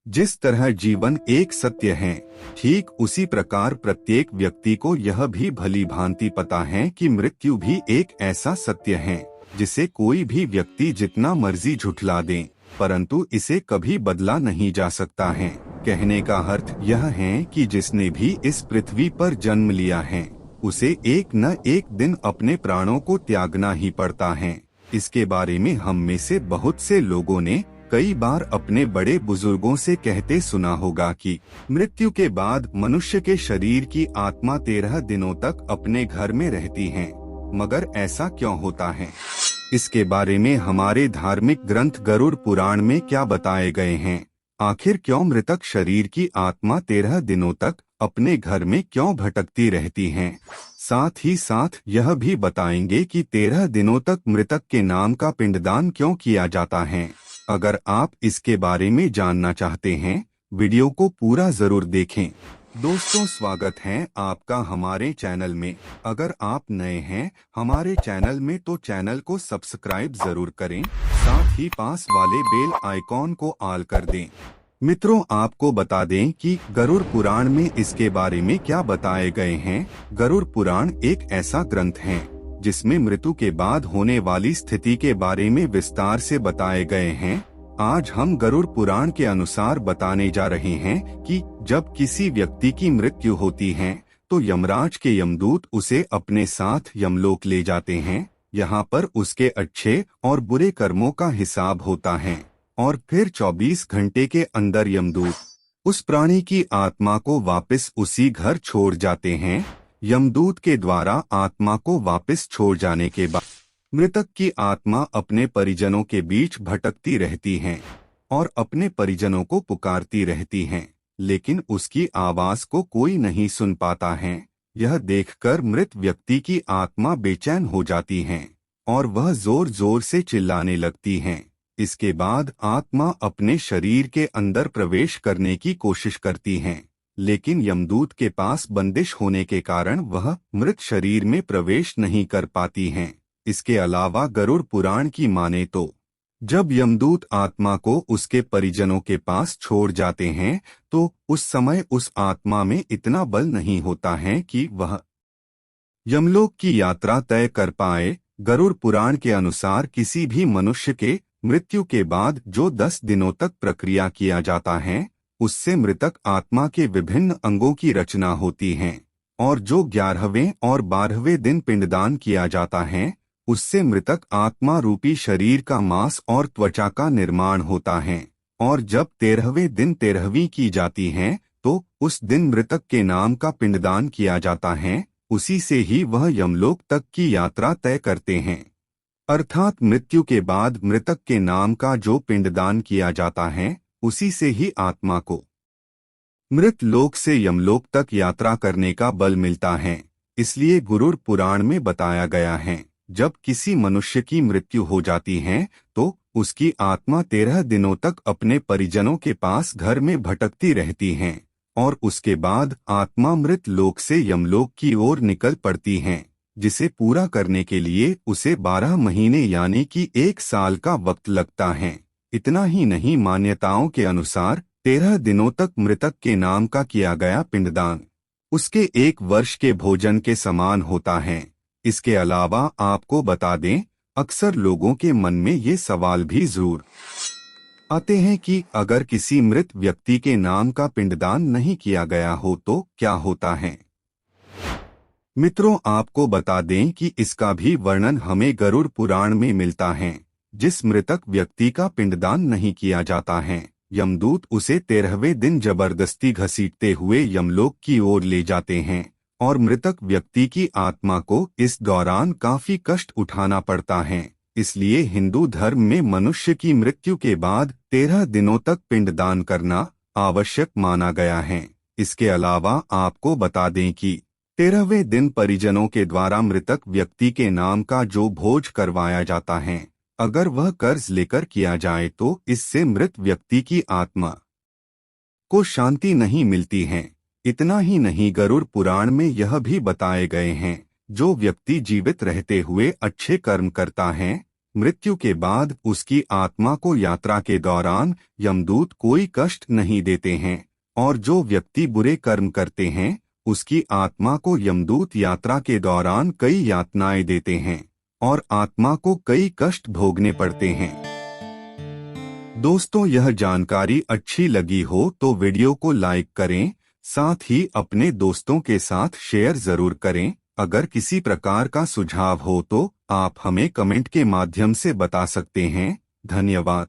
जिस तरह जीवन एक सत्य है, ठीक उसी प्रकार प्रत्येक व्यक्ति को यह भी भली भांति पता है कि मृत्यु भी एक ऐसा सत्य है जिसे कोई भी व्यक्ति जितना मर्जी झुठला दे, परंतु इसे कभी बदला नहीं जा सकता है। कहने का अर्थ यह है कि जिसने भी इस पृथ्वी पर जन्म लिया है, उसे एक न एक दिन अपने प्राणों को त्यागना ही पड़ता है। इसके बारे में हम में से बहुत से लोगों ने कई बार अपने बड़े बुजुर्गों से कहते सुना होगा कि मृत्यु के बाद मनुष्य के शरीर की आत्मा 13 दिनों तक अपने घर में रहती है। मगर ऐसा क्यों होता है? इसके बारे में हमारे धार्मिक ग्रंथ गरुड़ पुराण में क्या बताए गए हैं? आखिर क्यों मृतक शरीर की आत्मा 13 दिनों तक अपने घर में क्यों भटकती रहती है? साथ ही साथ यह भी बताएंगे कि 13 दिनों तक मृतक के नाम का पिंडदान क्यों किया जाता है। अगर आप इसके बारे में जानना चाहते हैं, वीडियो को पूरा जरूर देखें। दोस्तों, स्वागत है आपका हमारे चैनल में। अगर आप नए हैं हमारे चैनल में तो चैनल को सब्सक्राइब जरूर करें, साथ ही पास वाले बेल आइकॉन को ऑल कर दें। मित्रों, आपको बता दें कि गरुड़ पुराण में इसके बारे में क्या बताए गए हैं। गरुड़ पुराण एक ऐसा ग्रंथ है जिसमें मृत्यु के बाद होने वाली स्थिति के बारे में विस्तार से बताए गए हैं। आज हम गरुड़ पुराण के अनुसार बताने जा रहे हैं कि जब किसी व्यक्ति की मृत्यु होती है तो यमराज के यमदूत उसे अपने साथ यमलोक ले जाते हैं। यहाँ पर उसके अच्छे और बुरे कर्मों का हिसाब होता है और फिर 24 घंटे के अंदर यमदूत उस प्राणी की आत्मा को वापस उसी घर छोड़ जाते हैं। यमदूत के द्वारा आत्मा को वापस छोड़ जाने के बाद मृतक की आत्मा अपने परिजनों के बीच भटकती रहती है और अपने परिजनों को पुकारती रहती है, लेकिन उसकी आवाज को कोई नहीं सुन पाता है। यह देखकर मृत व्यक्ति की आत्मा बेचैन हो जाती है और वह जोर जोर से चिल्लाने लगती है। इसके बाद आत्मा अपने शरीर के अंदर प्रवेश करने की कोशिश करती है, लेकिन यमदूत के पास बंदिश होने के कारण वह मृत शरीर में प्रवेश नहीं कर पाती हैं। इसके अलावा गरुड़ पुराण की माने तो जब यमदूत आत्मा को उसके परिजनों के पास छोड़ जाते हैं तो उस समय उस आत्मा में इतना बल नहीं होता है कि वह यमलोक की यात्रा तय कर पाए। गरुड़ पुराण के अनुसार किसी भी मनुष्य के मृत्यु के बाद जो 10 दिनों तक प्रक्रिया किया जाता है, उससे मृतक आत्मा के विभिन्न अंगों की रचना होती है, और जो 11वें और 12वें दिन पिंडदान किया जाता है, उससे मृतक आत्मा रूपी शरीर का मांस और त्वचा का निर्माण होता है। और जब 13वें दिन 13वीं की जाती है तो उस दिन मृतक के नाम का पिंडदान किया जाता है। उसी से ही वह यमलोक तक की यात्रा तय करते हैं। अर्थात मृत्यु के बाद मृतक के नाम का जो पिंडदान किया जाता है, उसी से ही आत्मा को मृत लोक से यमलोक तक यात्रा करने का बल मिलता है। इसलिए गरुड़ पुराण में बताया गया है, जब किसी मनुष्य की मृत्यु हो जाती है तो उसकी आत्मा 13 दिनों तक अपने परिजनों के पास घर में भटकती रहती है और उसके बाद आत्मा मृत लोक से यमलोक की ओर निकल पड़ती है, जिसे पूरा करने के लिए उसे 12 महीने यानी कि 1 साल का वक्त लगता है। इतना ही नहीं, मान्यताओं के अनुसार 13 दिनों तक मृतक के नाम का किया गया पिंडदान उसके 1 वर्ष के भोजन के समान होता है। इसके अलावा आपको बता दें, अक्सर लोगों के मन में ये सवाल भी जरूर आते हैं कि अगर किसी मृत व्यक्ति के नाम का पिंडदान नहीं किया गया हो तो क्या होता है। मित्रों, आपको बता दें कि इसका भी वर्णन हमें गरुड़ पुराण में मिलता है। जिस मृतक व्यक्ति का पिंडदान नहीं किया जाता है, यमदूत उसे 13वें दिन जबरदस्ती घसीटते हुए यमलोक की ओर ले जाते हैं और मृतक व्यक्ति की आत्मा को इस दौरान काफी कष्ट उठाना पड़ता है। इसलिए हिंदू धर्म में मनुष्य की मृत्यु के बाद 13 दिनों तक पिंडदान करना आवश्यक माना गया है। इसके अलावा आपको बता दें कि 13वें दिन परिजनों के द्वारा मृतक व्यक्ति के नाम का जो भोज करवाया जाता है, अगर वह कर्ज लेकर किया जाए तो इससे मृत व्यक्ति की आत्मा को शांति नहीं मिलती है। इतना ही नहीं, गरुड़ पुराण में यह भी बताए गए हैं, जो व्यक्ति जीवित रहते हुए अच्छे कर्म करता है, मृत्यु के बाद उसकी आत्मा को यात्रा के दौरान यमदूत कोई कष्ट नहीं देते हैं, और जो व्यक्ति बुरे कर्म करते हैं उसकी आत्मा को यमदूत यात्रा के दौरान कई यातनाएं देते हैं और आत्मा को कई कष्ट भोगने पड़ते हैं। दोस्तों, यह जानकारी अच्छी लगी हो तो वीडियो को लाइक करें, साथ ही अपने दोस्तों के साथ शेयर जरूर करें। अगर किसी प्रकार का सुझाव हो तो आप हमें कमेंट के माध्यम से बता सकते हैं। धन्यवाद।